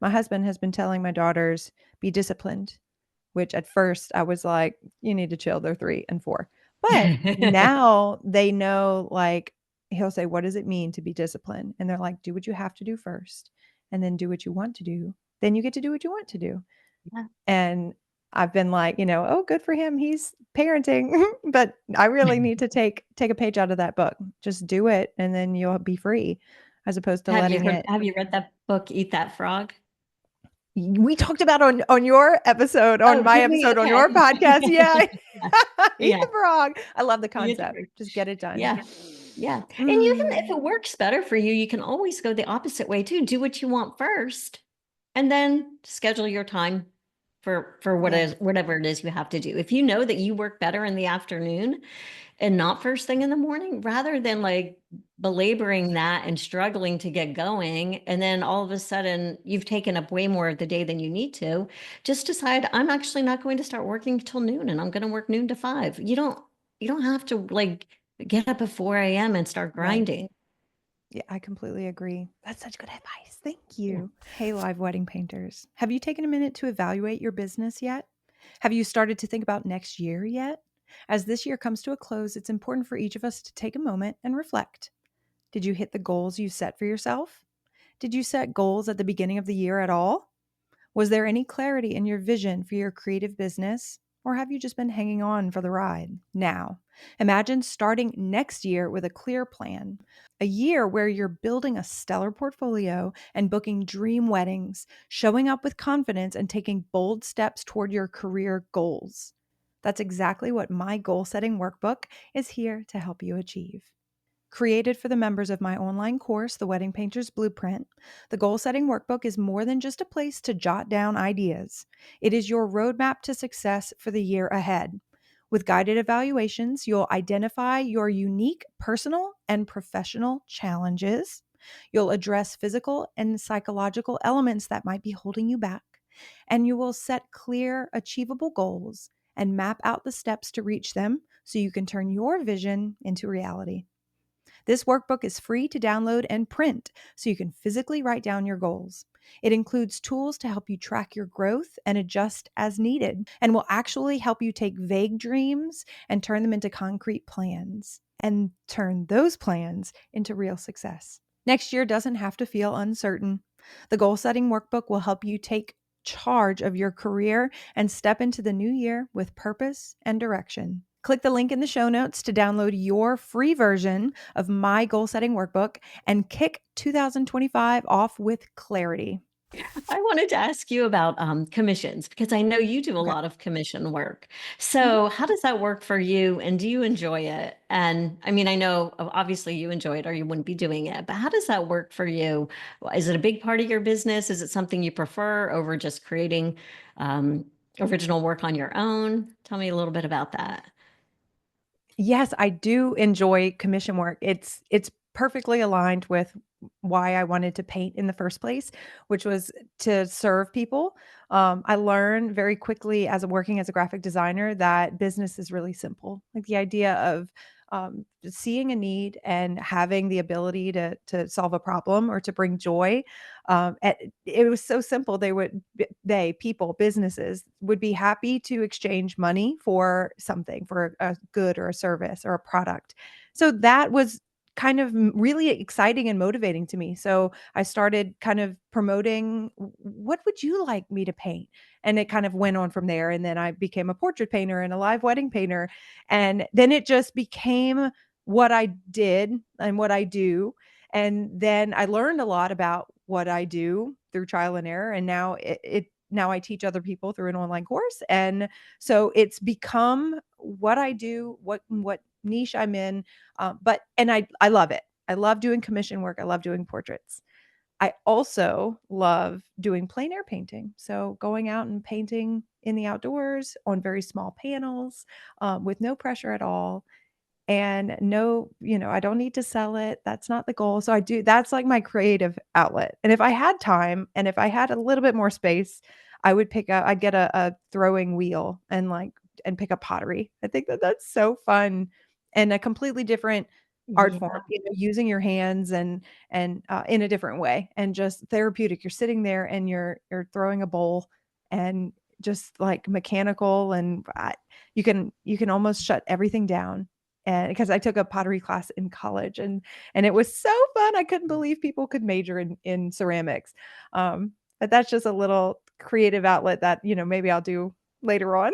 My husband has been telling my daughters, "Be disciplined," which at first I was like, "You need to chill, they're 3 and 4." But now they know, like, he'll say, "What does it mean to be disciplined?" And they're like, "Do what you have to do first, and then do what you want to do. Then you get to do what you want to do." Yeah. And I've been like, "Oh, good for him. He's parenting." But I really need to take a page out of that book. Just do it, and then you'll be free, as opposed to letting it Have you read that book, Eat That Frog? we talked about on your episode, on Oh, my did we? episode on your Okay. podcast. Yeah. Yeah. Eat Yeah. the frog. I love the Eat the concept. frog. Just get it done. Yeah. Yeah. And even if Mm. it works better for you, you can always go the opposite way too. Do what you want first and then schedule your time for Yeah. whatever it is you have to do. If you know that you work better in the afternoon, and not first thing in the morning, rather than like belaboring that and struggling to get going. And then all of a sudden you've taken up way more of the day than you need to. Just decide, I'm actually not going to start working till noon and I'm going to work noon to 5. You don't have to like get up at 4 a.m. and start Right. grinding. Yeah, I completely agree. That's such good advice. Thank Yeah. you. Hey, live wedding painters. Have you taken a minute to evaluate your business yet? Have you started to think about next year yet? As this year comes to a close, it's important for each of us to take a moment and reflect. Did you hit the goals you set for yourself? Did you set goals at the beginning of the year at all? Was there any clarity in your vision for your creative business? Or have you just been hanging on for the ride? Now, imagine starting next year with a clear plan, a year where you're building a stellar portfolio and booking dream weddings, showing up with confidence and taking bold steps toward your career goals. That's exactly what my goal setting workbook is here to help you achieve. Created for the members of my online course, The Wedding Painter's Blueprint, the goal setting workbook is more than just a place to jot down ideas. It is your roadmap to success for the year ahead. With guided evaluations, you'll identify your unique personal and professional challenges. You'll address physical and psychological elements that might be holding you back. And you will set clear, achievable goals and map out the steps to reach them so you can turn your vision into reality. This workbook is free to download and print so you can physically write down your goals. It includes tools to help you track your growth and adjust as needed, and will actually help you take vague dreams and turn them into concrete plans, and turn those plans into real success. Next year doesn't have to feel uncertain. The goal setting workbook will help you take charge of your career and step into the new year with purpose and direction. Click the link in the show notes to download your free version of my goal setting workbook and kick 2025 off with clarity. I wanted to ask you about commissions because I know you do a Okay. lot of commission work. Mhm. So, how does that work for you? And do you enjoy it? And I mean, I know obviously you enjoy it or you wouldn't be doing it, but how does that work for you? Is it a big part of your business? Is it something you prefer over just creating um, original work on your own? Tell me a little bit about that. Yes, I do enjoy commission work. It's perfectly aligned with why I wanted to paint in the first place, which was to serve people. I learned very quickly as a working as a graphic designer that business is really simple. Like the idea of seeing a need and having the ability to solve a problem or to bring joy. It was so simple. People, businesses would be happy to exchange money for something, for a good or a service or a product. So that was kind of really exciting and motivating to me. So I started kind of promoting, what would you like me to paint? And it kind of went on from there. And then I became a portrait painter and a live wedding painter. And then it just became what I did and what I do. And then I learned a lot about what I do through trial and error. And now now I teach other people through an online course. And so it's become what I do, what niche I'm in. I love it. I love doing commission work. I love doing portraits. I also love doing plein air painting. So going out and painting in the outdoors on very small panels, with no pressure at all, and no, I don't need to sell it. That's not the goal. So that's like my creative outlet. And if I had time and if I had a little bit more space, I'd get a throwing wheel and pick up pottery. I think that that's so fun and a completely different art Yeah. form, using your hands and in a different way and just therapeutic. You're sitting there and you're throwing a bowl and just like mechanical and you can almost shut everything down. And because I took a pottery class in college and it was so fun. I couldn't believe people could major in ceramics. But that's just a little creative outlet that, maybe I'll do later on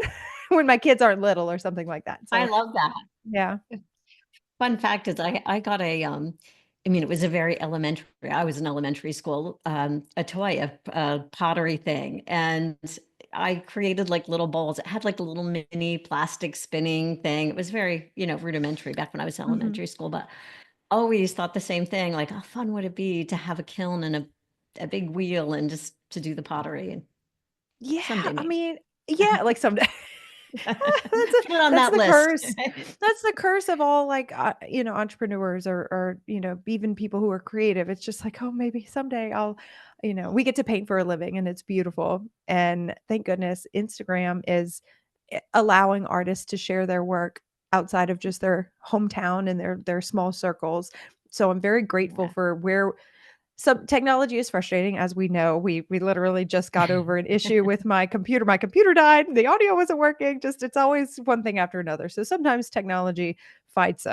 when my kids aren't little or something like that. I So, love that. yeah. Fun fact is I got I mean, it was a very elementary I was in elementary school, a toy, a pottery thing, and I created, like, little bowls. It had, like, a little mini plastic spinning thing. It was very, rudimentary back when I was in Mhm. elementary school, but always thought the same thing, like, how fun would it be to have a kiln and a big wheel and just to do the pottery, and Yeah, someday I maybe. mean, yeah, like someday. Put it on That's that the list. curse. That's the curse of all, like, entrepreneurs or, even people who are creative. It's just like, "Oh, maybe someday we get to paint for a living, and it's beautiful, and thank goodness Instagram is allowing artists to share their work outside of just their hometown and their small circles. So I'm very grateful Yeah. for where some technology is frustrating, as we know. We literally just got over an issue with my computer. My computer died, the audio wasn't working, just it's always one thing after another. So sometimes technology fights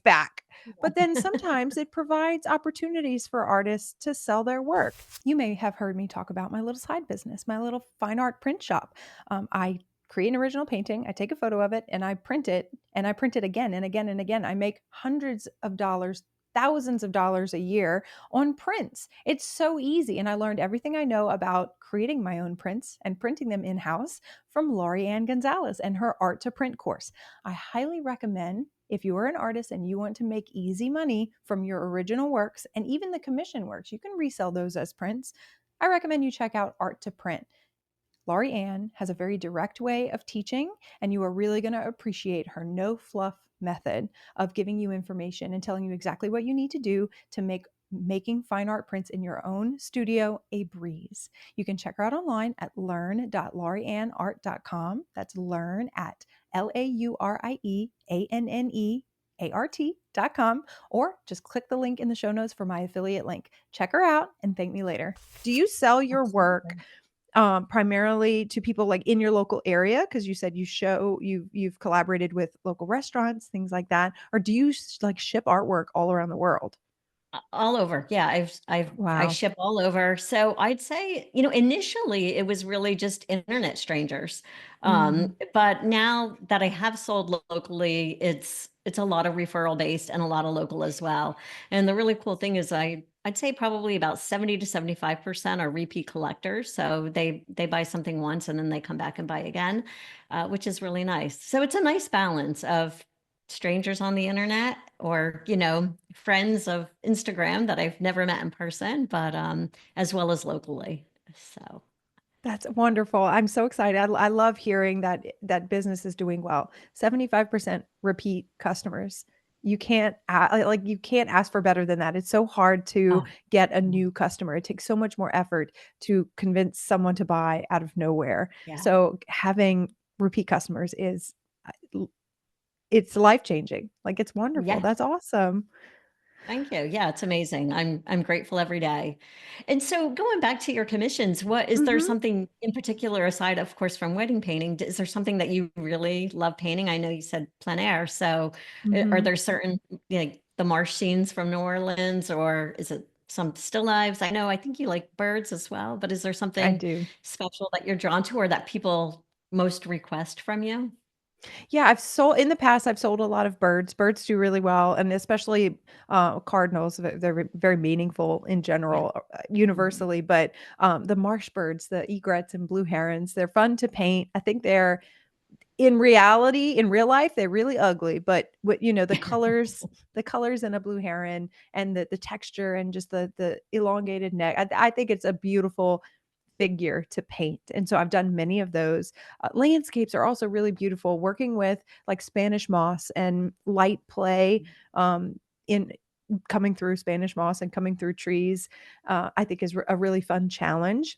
back. But then sometimes it provides opportunities for artists to sell their work. You may have heard me talk about my little side business, my little fine art print shop. I create an original painting, I take a photo of it, and I print it, and I print it again and again and again. I make hundreds of dollars, thousands of dollars a year on prints. It's so easy. And I learned everything I know about creating my own prints and printing them in house from Lori Gonzalez and her Art to Print course. I highly recommend, if you are an artist and you want to make easy money from your original works and even the commission works, you can resell those as prints. I recommend you check out Art to Print. Laurie Ann has a very direct way of teaching, and you are really going to appreciate her no fluff method of giving you information and telling you exactly what you need to do to make making fine art prints in your own studio a breeze. You can check her out online at learn.loriannart.com. That's learn at LAURIEANNEART.com, or just click the link in the show notes for my affiliate link. Check her out and thank me later. Do you sell your work Absolutely. primarily to people like in your local area? Because you said you've collaborated with local restaurants, things like that, or do you like ship artwork all around the world? All over. Yeah, I Wow. ship all over. So I'd say, you know, initially it was really just internet strangers. Mm, But now that I have sold locally, it's a lot of referral based and a lot of local as well. And the really cool thing is I'd say probably about 70 to 75% are repeat collectors. So they buy something once and then they come back and buy again, which is really nice. So it's a nice balance of strangers on the internet or, you know, friends of Instagram that I've never met in person, but as well as locally. So, that's wonderful. I'm so excited. I love hearing that business is doing well. 75% repeat customers. You can't like you can't ask for better than that. It's so hard to oh, get a new customer. It takes so much more effort to convince someone to buy out of nowhere. yeah. So having repeat customers is it's life-changing. Like it's wonderful. Yeah. That's awesome. Thank you. Yeah, it's amazing. I'm grateful every day. And so going back to your commissions, what is there Mhm. something in particular aside, of course, from wedding painting? Is there something that you really love painting? I know you said plein air. So are Mhm. there certain like the marsh scenes from New Orleans, or is it some still lives? I know I think you like birds as well, but is there I something do. special that you're drawn to or that people most request from you? Yeah, I've sold in the past, I've sold a lot of birds. Birds do really well, and especially cardinals. They're very meaningful in Yeah. general, Mhm. universally. But the marsh birds, the egrets and blue herons, they're fun to paint. I think they're in reality, in real life, they're really ugly. But what the colors in a blue heron, and the texture, and just the elongated neck. I think it's a beautiful figure to paint. And so I've done many of those. Landscapes are also really beautiful. Working with like Spanish moss and light play in coming through Spanish moss and coming through trees, I think is a really fun challenge.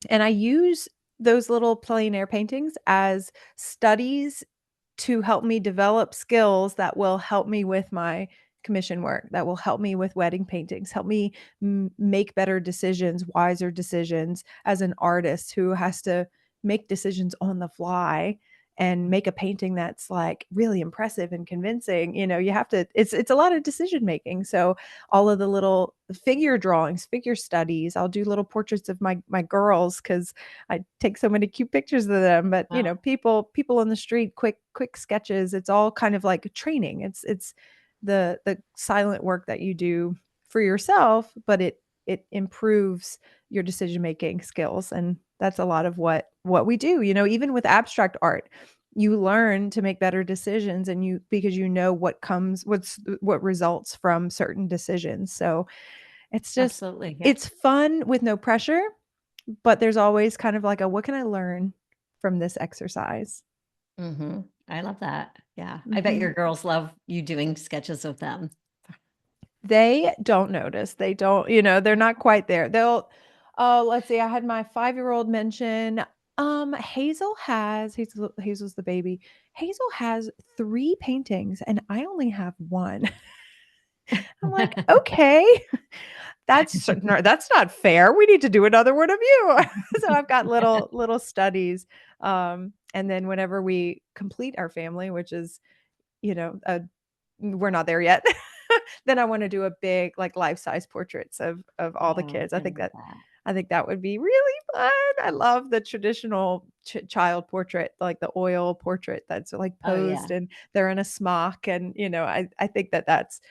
And I use those little plein air paintings as studies to help me develop skills that will help me with my commission work, that will help me with wedding paintings, help me make better decisions, wiser decisions as an artist who has to make decisions on the fly and make a painting that's like really impressive and convincing. You have to it's a lot of decision making. So all of the little figure drawings, figure studies, I'll do little portraits of my girls cuz I take so many cute pictures of them. But Wow. people on the street, quick sketches. It's all kind of like training. It's the silent work that you do for yourself, but it improves your decision making skills, and that's a lot of what we do. Even with abstract art, you learn to make better decisions, and you because you know what results from certain decisions. So it's just Absolutely. Yeah. it's fun with no pressure, but there's always kind of like a what can I learn from this exercise? I love that. Yeah. I bet Mhm. your girls love you doing sketches of them. They don't notice. They don't, they're not quite there. Let's see, I had my 5-year-old mention, Hazel's the baby. Hazel has 3 paintings and I only have 1. I'm like, "Okay, that's not fair. We need to do another one of you." So I've got little studies, and then whenever we complete our family, which is, a we're not there yet. Then I wanna do a big, like, life-size portraits of all the Oh, kids. I love that. I think that would be really fun. I love the traditional child portrait, like the oil portrait that's, like, Oh, posed yeah. and they're in a smock, and, I think that that's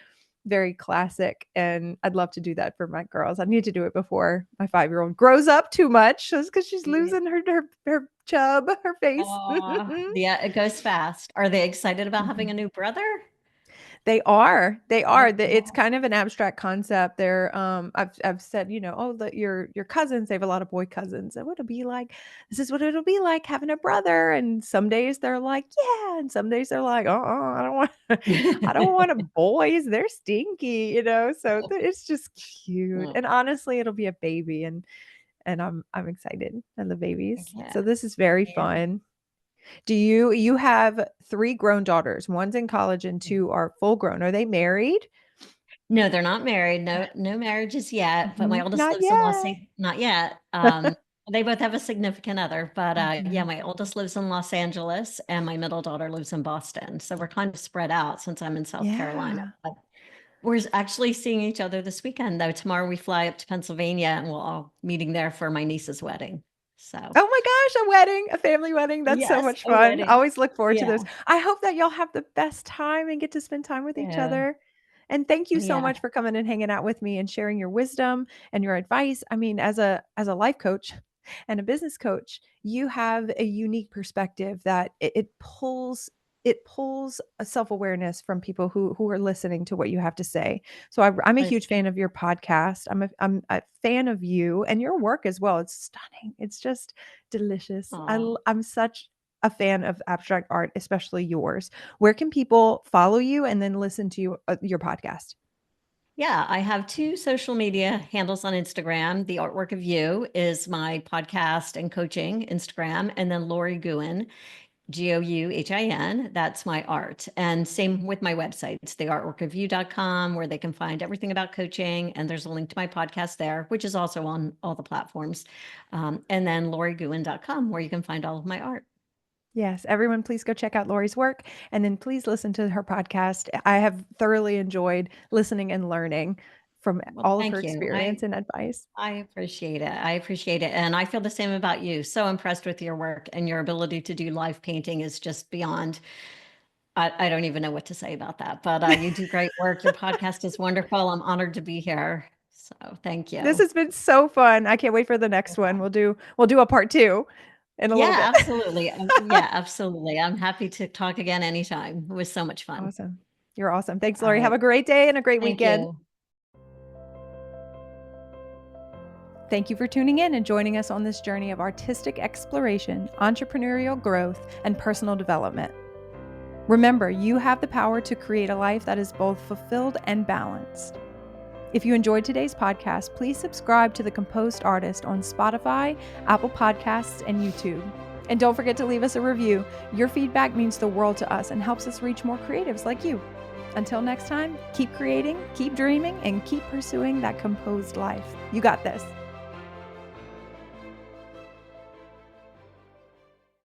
very classic, and I'd love to do that for my girls. I need to do it before my 5-year-old grows up too much just because she's Yeah. losing her chub, her face. Aw, yeah, it goes fast. Are they excited about having a new brother? They are. They are. It's Yeah. kind of an abstract concept. I've said, oh, your cousins, they have a lot of boy cousins. And what it'll be like, this is what it'll be like having a brother. And some days they're like, yeah. And some days they're like, I don't want, I don't want a boys. They're stinky, So it's just cute. Oh, And honestly, it'll be a baby, and I'm excited. I love babies. yeah. So this is very Yeah. fun. You have 3 grown daughters, one's in college and 2 are full grown. Are they married? No, they're not married. No, no marriages yet, but my Mhm. oldest Not lives in yet. not yet. They both have a significant other, but, yeah, Mhm. my oldest lives in Los Angeles and my middle daughter lives in Boston. So we're kind of spread out since I'm in South Carolina. Yeah. But we're actually seeing each other this weekend, though. Tomorrow we fly up to Pennsylvania and we'll all meeting there for my niece's wedding. So, Oh my gosh, a wedding, a family wedding. That's so yes, much a fun. I wedding. always look forward to Yeah, those. I hope that y'all have the best time and get to spend time with each yeah, other. And thank you so yeah. much for coming and hanging out with me and sharing your wisdom and your advice. I mean, as a life coach and a business coach, you have a unique perspective that it pulls a self-awareness from people who are listening to what you have to say. So I'm a But huge fan of your podcast. I'm a fan of you and your work as well. It's stunning. It's just delicious. aw. I'm such a fan of abstract art, especially yours. Where can people follow you and then listen to your podcast? Yeah, I have 2 social media handles on Instagram. The Artwork of You is my podcast and coaching Instagram, and then Lori Gouhin, Gouhin, that's my art. And same with my website. It's theartworkofyou.com, where they can find everything about coaching, and there's a link to my podcast there, which is also on all the platforms. And then lorigouhin.com, where you can find all of my art. Yes, everyone, please go check out Lori's work and then please listen to her podcast. I have thoroughly enjoyed listening and learning from Well, all of her thank you. experience and advice. I appreciate it. I appreciate it. And I feel the same about you. So impressed with your work, and your ability to do live painting is just beyond. I don't even know what to say about that, but you do great work. Your podcast is wonderful. I'm honored to be here. So thank This you. has been so fun. I can't wait for the next one. Okay. We'll do a part 2 in a little Yeah, bit. absolutely. Yeah, absolutely. I'm happy to talk again anytime. It was so much fun. Awesome. You're awesome. Thanks, All Lori. Have right. a great day and a great Thank weekend. you. Thank you for tuning in and joining us on this journey of artistic exploration, entrepreneurial growth, and personal development. Remember, you have the power to create a life that is both fulfilled and balanced. If you enjoyed today's podcast, please subscribe to The Composed Artist on Spotify, Apple Podcasts, and YouTube. And don't forget to leave us a review. Your feedback means the world to us and helps us reach more creatives like you. Until next time, keep creating, keep dreaming, and keep pursuing that composed life. You got this.